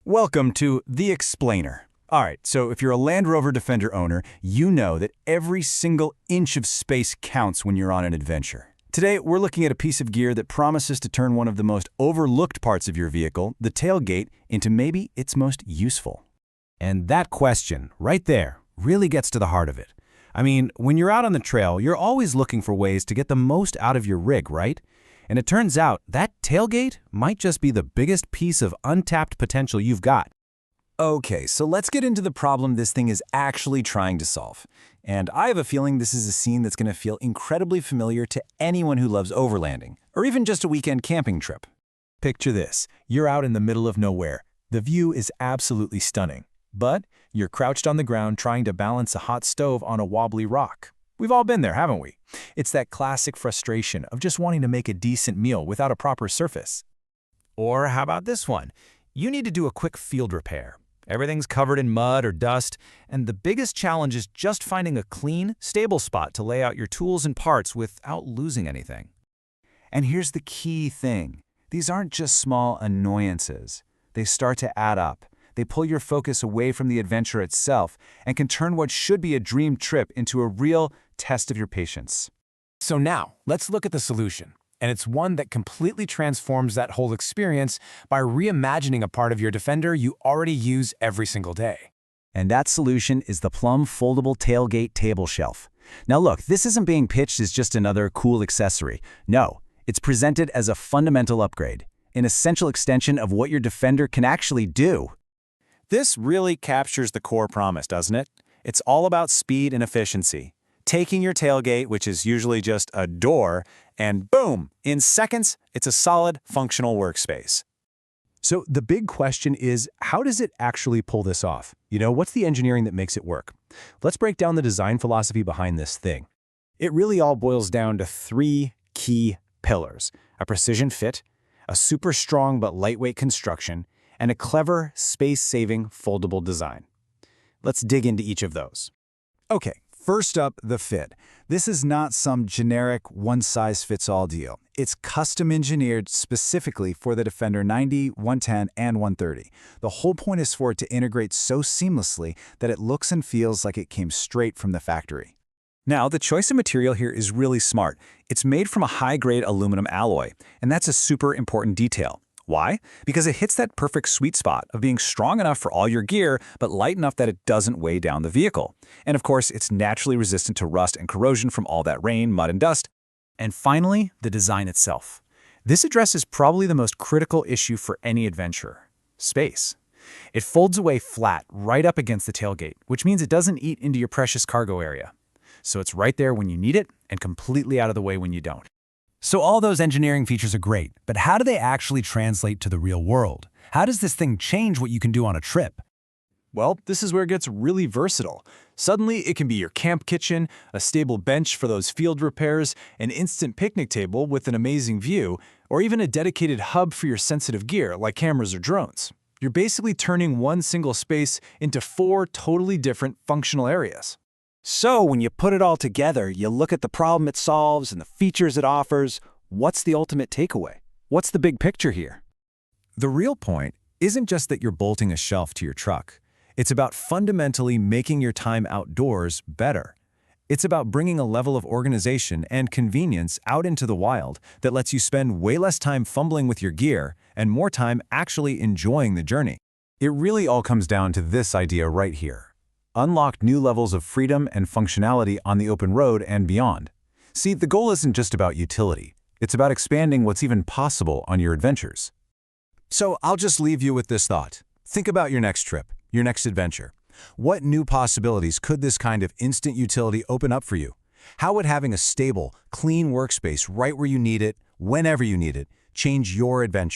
Welcome to The Explainer. All right, so if you're a Land Rover Defender owner, you know that every single inch of space counts when you're on an adventure. Today, we're looking at a piece of gear that promises to turn one of the most overlooked parts of your vehicle, the tailgate, into maybe its most useful. And that question, right there, really gets to the heart of it. I mean, when you're out on the trail, you're always looking for ways to get the most out of your rig, right? And it turns out that tailgate might just be the biggest piece of untapped potential you've got. Okay, so let's get into the problem this thing is actually trying to solve. And I have a feeling this is a scene that's going to feel incredibly familiar to anyone who loves overlanding, or even just a weekend camping trip. Picture this. You're out in the middle of nowhere. The view is absolutely stunning. But you're crouched on the ground trying to balance a hot stove on a wobbly rock. We've all been there, haven't we? It's that classic frustration of just wanting to make a decent meal without a proper surface. Or how about this one? You need to do a quick field repair. Everything's covered in mud or dust, and the biggest challenge is just finding a clean, stable spot to lay out your tools and parts without losing anything. And here's the key thing. These aren't just small annoyances. They start to add up. They pull your focus away from the adventure itself and can turn what should be a dream trip into a real test of your patience. So now, let's look at the solution. And it's one that completely transforms that whole experience by reimagining a part of your Defender you already use every single day. And that solution is the PLUMB Foldable Tailgate Table Shelf. Now look, this isn't being pitched as just another cool accessory. No, it's presented as a fundamental upgrade, an essential extension of what your Defender can actually do. This really captures the core promise, doesn't it? It's all about speed and efficiency. Taking your tailgate, which is usually just a door, and boom, in seconds, it's a solid, functional workspace. So the big question is, how does it actually pull this off? What's the engineering that makes it work? Let's break down the design philosophy behind this thing. It really all boils down to three key pillars: a precision fit, a super strong but lightweight construction, and a clever, space-saving, foldable design. Let's dig into each of those. Okay, first up, the fit. This is not some generic one-size-fits-all deal. It's custom-engineered specifically for the Defender 90, 110, and 130. The whole point is for it to integrate so seamlessly that it looks and feels like it came straight from the factory. Now, the choice of material here is really smart. It's made from a high-grade aluminum alloy, and that's a super important detail. Why? Because it hits that perfect sweet spot of being strong enough for all your gear, but light enough that it doesn't weigh down the vehicle. And of course, it's naturally resistant to rust and corrosion from all that rain, mud, and dust. And finally, the design itself. This addresses probably the most critical issue for any adventurer: space. It folds away flat right up against the tailgate, which means it doesn't eat into your precious cargo area. So it's right there when you need it and completely out of the way when you don't. So all those engineering features are great, but how do they actually translate to the real world? How does this thing change what you can do on a trip? Well, this is where it gets really versatile. Suddenly, it can be your camp kitchen, a stable bench for those field repairs, an instant picnic table with an amazing view, or even a dedicated hub for your sensitive gear like cameras or drones. You're basically turning one single space into four totally different functional areas. So when you put it all together, you look at the problem it solves and the features it offers. What's the ultimate takeaway? What's the big picture here? The real point isn't just that you're bolting a shelf to your truck. It's about fundamentally making your time outdoors better. It's about bringing a level of organization and convenience out into the wild that lets you spend way less time fumbling with your gear and more time actually enjoying the journey. It really all comes down to this idea right here: unlock new levels of freedom and functionality on the open road and beyond. See, the goal isn't just about utility. It's about expanding what's even possible on your adventures. So I'll just leave you with this thought. Think about your next trip, your next adventure. What new possibilities could this kind of instant utility open up for you? How would having a stable, clean workspace right where you need it, whenever you need it, change your adventure?